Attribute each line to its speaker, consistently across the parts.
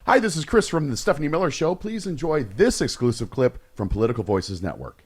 Speaker 1: Hi, this is Chris from the Stephanie Miller Show. Please enjoy this exclusive clip from Political Voices Network.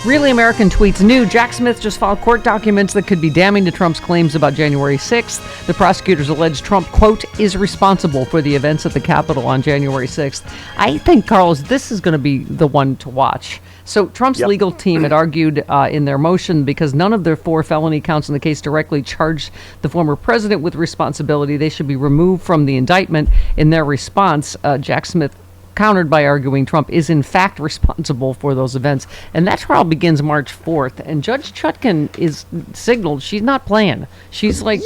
Speaker 2: Really American tweets new. Jack Smith just filed court documents that could be damning to Trump's claims about January 6th. The prosecutors allege Trump, quote, is responsible for the events at the Capitol on January 6th. I think, Carlos, this is going to be the one to watch. So Trump's legal team had argued in their motion because none of their 4 felony counts in the case directly charged the former president with responsibility. They should be removed from the indictment. In their response, Jack Smith countered by arguing Trump is in fact responsible for those events. And that trial begins March 4th. And Judge Chutkan is signaled she's not playing. She's like,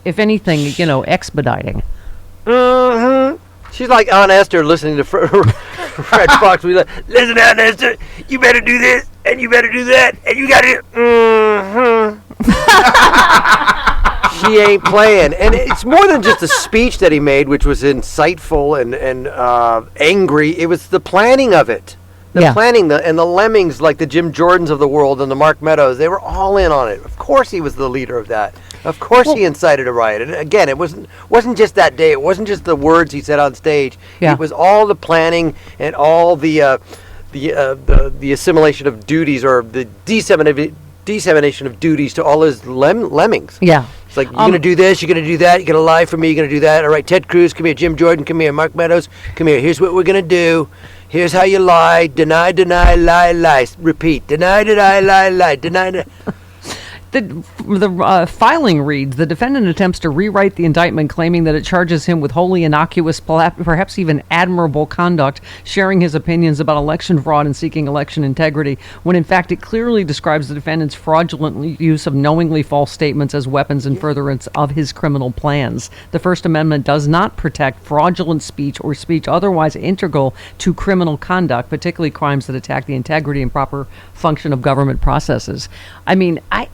Speaker 2: if anything, expediting.
Speaker 3: She's like Aunt Esther listening to Fred Fox. Listen, Aunt Esther, you better do this, and you better do that, and you got to She ain't playing. And it's more than just a speech that he made, which was insightful and angry. It was the planning of it. The planning, and the lemmings, like the Jim Jordans of the world and the Mark Meadows, they were all in on it. Of course he was the leader of that. Of course he incited a riot. And again, it wasn't just that day. It wasn't just the words he said on stage. Yeah. It was all the planning and all the assimilation of duties, or the dissemination of duties to all his lemmings.
Speaker 2: Yeah.
Speaker 3: It's like, you're going to do this, you're going to do that, you're going to lie for me, you're going to do that. All right, Ted Cruz, come here. Jim Jordan, come here. Mark Meadows, come here. Here's what we're going to do. Here's how you lie. Deny, lie, lie. Repeat. Deny, lie, deny.
Speaker 2: The filing reads, the defendant attempts to rewrite the indictment, claiming that it charges him with wholly innocuous, perhaps even admirable conduct, sharing his opinions about election fraud and seeking election integrity, when in fact it clearly describes the defendant's fraudulent use of knowingly false statements as weapons in furtherance of his criminal plans. The First Amendment does not protect fraudulent speech or speech otherwise integral to criminal conduct, particularly crimes that attack the integrity and proper function of government processes. I mean, I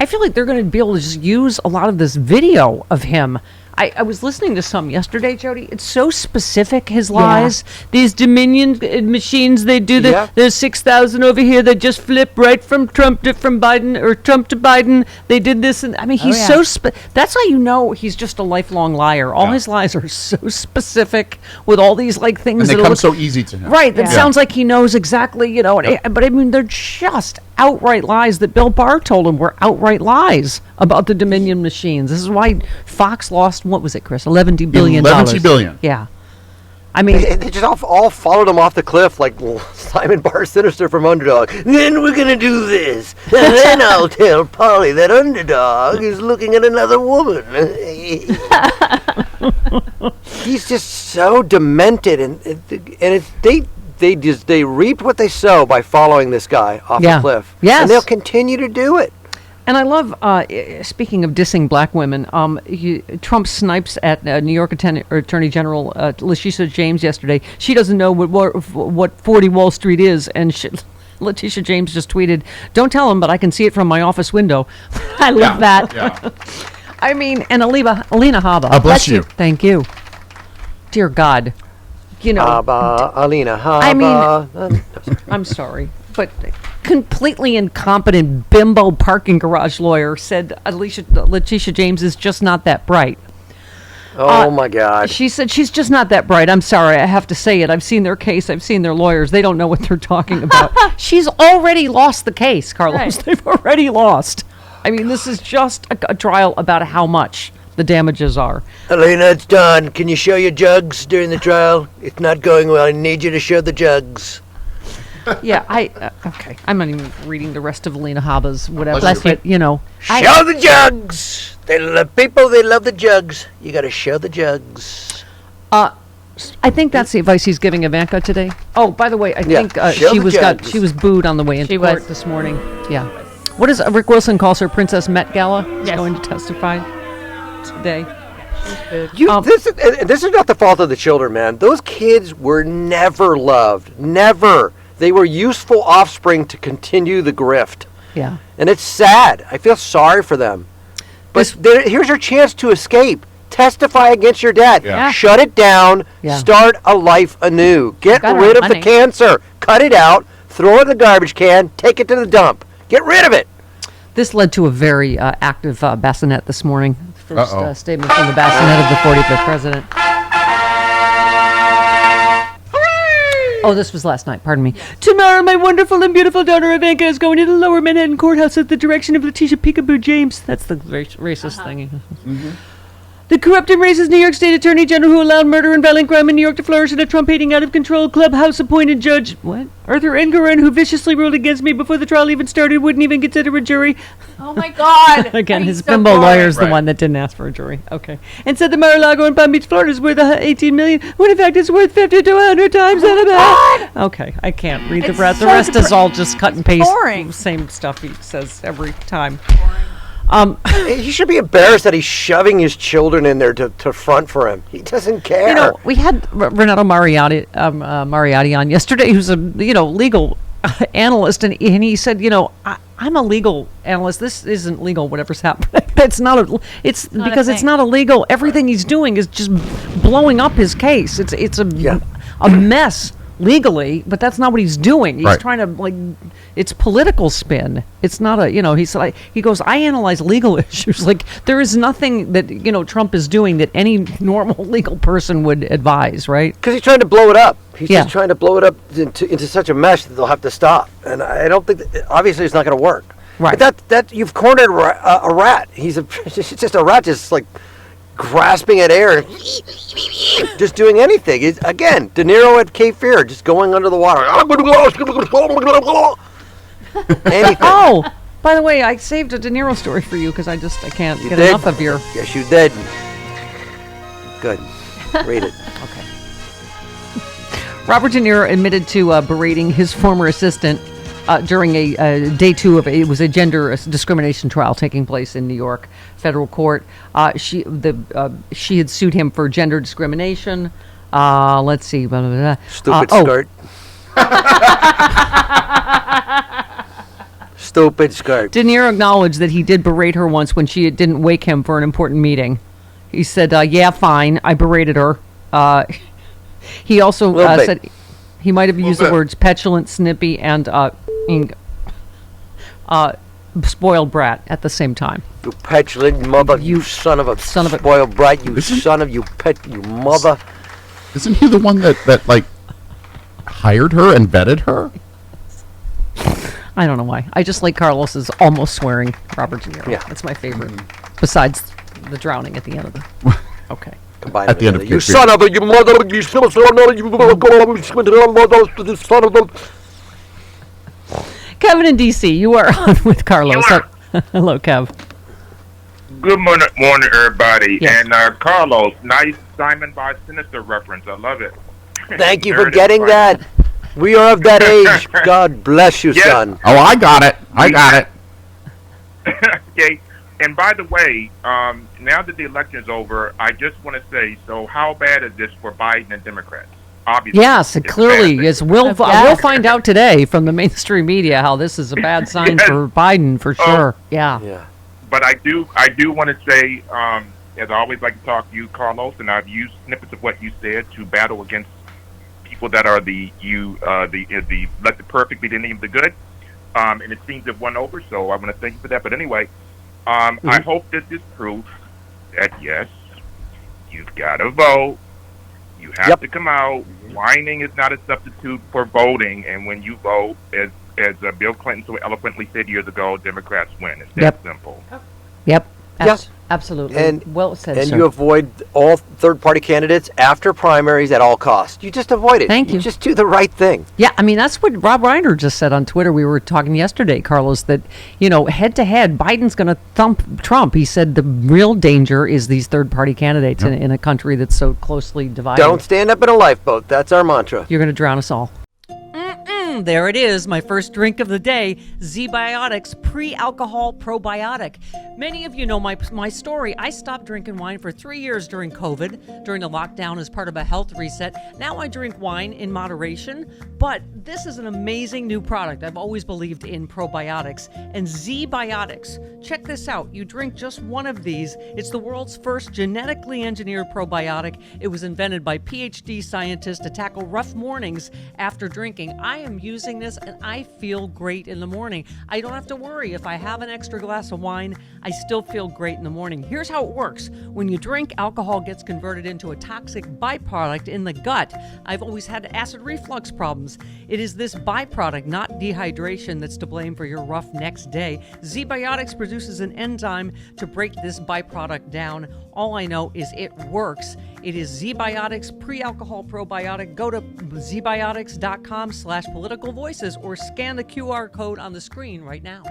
Speaker 2: feel like they're going to be able to just use a lot of this video of him. I was listening to some yesterday, Jody. It's so specific, his lies. Yeah. These Dominion machines, they do there's 6,000 over here. They just flip right from Trump to Biden, or Trump to Biden. They did this. And I mean, he's that's how you know he's just a lifelong liar. All his lies are so specific with all these things.
Speaker 1: And they come so easy to him.
Speaker 2: Right. That sounds like he knows exactly, but I mean, they're just outright lies that Bill Barr told him were outright lies about the Dominion machines. This is why Fox lost, what was it, Chris? $11 billion.
Speaker 1: $11 billion.
Speaker 2: Yeah. I mean,
Speaker 3: they just all followed him off the cliff like Simon Barr Sinister from Underdog. Then we're going to do this. And then I'll tell Polly that Underdog is looking at another woman. He's just so demented. And they reaped what they sow by following this guy off the cliff.
Speaker 2: Yes.
Speaker 3: And they'll continue to do it.
Speaker 2: And I love, speaking of dissing black women, Trump snipes at New York Attorney General Letitia James yesterday. She doesn't know what 40 Wall Street is, and Letitia James just tweeted, "Don't tell him, but I can see it from my office window." I love that. Yeah. I mean, and Alina Habba.
Speaker 1: Bless you.
Speaker 2: Thank you. Dear God.
Speaker 3: Alina Habba.
Speaker 2: I mean, I'm sorry, but completely incompetent bimbo parking garage lawyer said Letitia James is just not that bright.
Speaker 3: Oh my God.
Speaker 2: She said she's just not that bright. I'm sorry, I have to say it. I've seen their case. I've seen their lawyers. They don't know what they're talking about. She's already lost the case, Carlos. Right. They've already lost. I mean, this is just a trial about how much the damages are.
Speaker 3: Alina, it's done. Can you show your jugs during the trial? It's not going well. I need you to show the jugs.
Speaker 2: Yeah, okay. I'm not even reading the rest of Alina Habba's whatever.
Speaker 1: Bless
Speaker 2: but,
Speaker 3: show the jugs! They love the jugs. You got to show the jugs.
Speaker 2: I think that's the advice he's giving Ivanka today. Oh, by the way, I think she was booed on the way into court this morning. Yeah. What is Rick Wilson calls her Princess Met Gala? Yes. Going to testify today.
Speaker 3: This is not the fault of the children, man. Those kids were never loved. Never. They were useful offspring to continue the grift.
Speaker 2: Yeah.
Speaker 3: And it's sad. I feel sorry for them. But here's your chance to escape. Testify against your dad.
Speaker 1: Yeah.
Speaker 3: Shut it down. Yeah. Start a life anew. Get rid of the cancer. Cut it out. Throw it in the garbage can. Take it to the dump. Get rid of it.
Speaker 2: This led to a very active bassinet this morning. First statement from the bassinet of the 45th president. Oh, this was last night. Pardon me. Tomorrow, my wonderful and beautiful daughter Ivanka is going to the Lower Manhattan Courthouse at the direction of Letitia Peekaboo James. That's the racist thing. Mm-hmm. The corrupt and racist New York State Attorney General who allowed murder and violent crime in New York to flourish, and a Trump-hating, out-of-control clubhouse-appointed judge, Arthur Engoron, who viciously ruled against me before the trial even started, wouldn't even consider a jury.
Speaker 4: Oh my God!
Speaker 2: Again, his bimbo lawyer's the one that didn't ask for a jury. Okay. And said the Mar-a-Lago in Palm Beach, Florida is worth $18 million, when in fact it's worth 50 to 100 times that amount. Okay, I can't read the rest. The rest is all just cut and paste.
Speaker 4: Boring.
Speaker 2: Same stuff he says every time.
Speaker 3: He should be embarrassed that he's shoving his children in there to front for him. He doesn't care.
Speaker 2: You know, we had Renato Mariotti on yesterday, who's a legal analyst, and he said, I'm a legal analyst. This isn't legal. Whatever's happening, it's not because it's not illegal. Everything he's doing is just blowing up his case. It's a mess legally, but that's not what he's doing. He's trying to it's political spin. It's not he goes, I analyze legal issues. Like, there is nothing that Trump is doing that any normal legal person would advise, right?
Speaker 3: Because he's trying to blow it up. He's just trying to blow it up into such a mess that they'll have to stop. And I don't think obviously it's not going to work.
Speaker 2: Right.
Speaker 3: But that you've cornered a rat. He's just a rat, just like grasping at air, just doing anything. Again, De Niro at Cape Fear, just going under the water. Anything.
Speaker 2: Oh, by the way, I saved a De Niro story for you because I can't get enough of your.
Speaker 3: Yes, you did. Good. Read it.
Speaker 2: Okay. Robert De Niro admitted to berating his former assistant during a day two of it was a gender discrimination trial taking place in New York federal court. She had sued him for gender discrimination. Let's see. Blah, blah, blah.
Speaker 3: Stupid skirt. Stupid skirt.
Speaker 2: De Niro acknowledged that he did berate her once when she didn't wake him for an important meeting. He said, yeah, fine, I berated her. He also said he might have used the words petulant, snippy, and spoiled brat at the same time.
Speaker 3: You petulant mother, you son of a spoiled brat, you mother.
Speaker 1: Isn't he the one that hired her and vetted her?
Speaker 2: I don't know why. I just like Carlos's almost swearing Robert De Niro. Yeah. That's my favorite. Besides the drowning at the end of the... Okay.
Speaker 3: Combined
Speaker 1: at the end of
Speaker 3: you son of a... You mother... You son of a...
Speaker 2: Kevin in D.C., you are on with Carlos. Hello, Kev.
Speaker 5: Good morning, everybody.
Speaker 2: Yes.
Speaker 5: And Carlos, nice Simon by Sinister reference. I love it.
Speaker 3: Thank you for getting that. We are of that age. God bless you, son.
Speaker 1: Oh, I got it.
Speaker 5: Okay. And by the way, now that the election is over, I just want to say, so how bad is this for Biden and Democrats? Obviously,
Speaker 2: yes, it clearly is. We'll find out today from the mainstream media how this is a bad sign for Biden, for sure. Yeah.
Speaker 5: But I do want to say, as I always like to talk to you, Carlos, and I've used snippets of what you said to battle against people that are the let the perfect be the enemy of the good, and it seems to have won over. So I want to thank you for that. But anyway, I hope this is proof that yes, you've got to vote. You have to come out. Whining is not a substitute for voting. And when you vote, as Bill Clinton so eloquently said years ago, Democrats win. It's that simple.
Speaker 2: Yep.
Speaker 3: Yes.
Speaker 2: Absolutely.
Speaker 3: And
Speaker 2: well said,
Speaker 3: and
Speaker 2: sir.
Speaker 3: you avoid all third-party candidates after primaries at all costs. You just avoid it.
Speaker 2: Thank you.
Speaker 3: You just do the right thing.
Speaker 2: Yeah, I mean, that's what Rob Reiner just said on Twitter. We were talking yesterday, Carlos, that, head-to-head, Biden's going to thump Trump. He said the real danger is these third-party candidates in a country that's so closely divided.
Speaker 3: Don't stand up in a lifeboat. That's our mantra.
Speaker 2: You're going to drown us all. There it is, my first drink of the day, Z-Biotics Pre-Alcohol Probiotic. Many of you know my story. I stopped drinking wine for 3 years during COVID, during the lockdown as part of a health reset. Now I drink wine in moderation, but this is an amazing new product. I've always believed in probiotics. And Z-Biotics, check this out. You drink just one of these. It's the world's first genetically engineered probiotic. It was invented by PhD scientists to tackle rough mornings after drinking. I am using using this, and I feel great in the morning. I don't have to worry. If I have an extra glass of wine, I still feel great in the morning. Here's how it works. When you drink, alcohol gets converted into a toxic byproduct in the gut. I've always had acid reflux problems. It is this byproduct, not dehydration, that's to blame for your rough next day. Z-Biotics produces an enzyme to break this byproduct down. All I know is it works. It is Z-Biotics pre-alcohol probiotic. Go to zbiotics.com/politicalvoices or scan the QR code on the screen right now.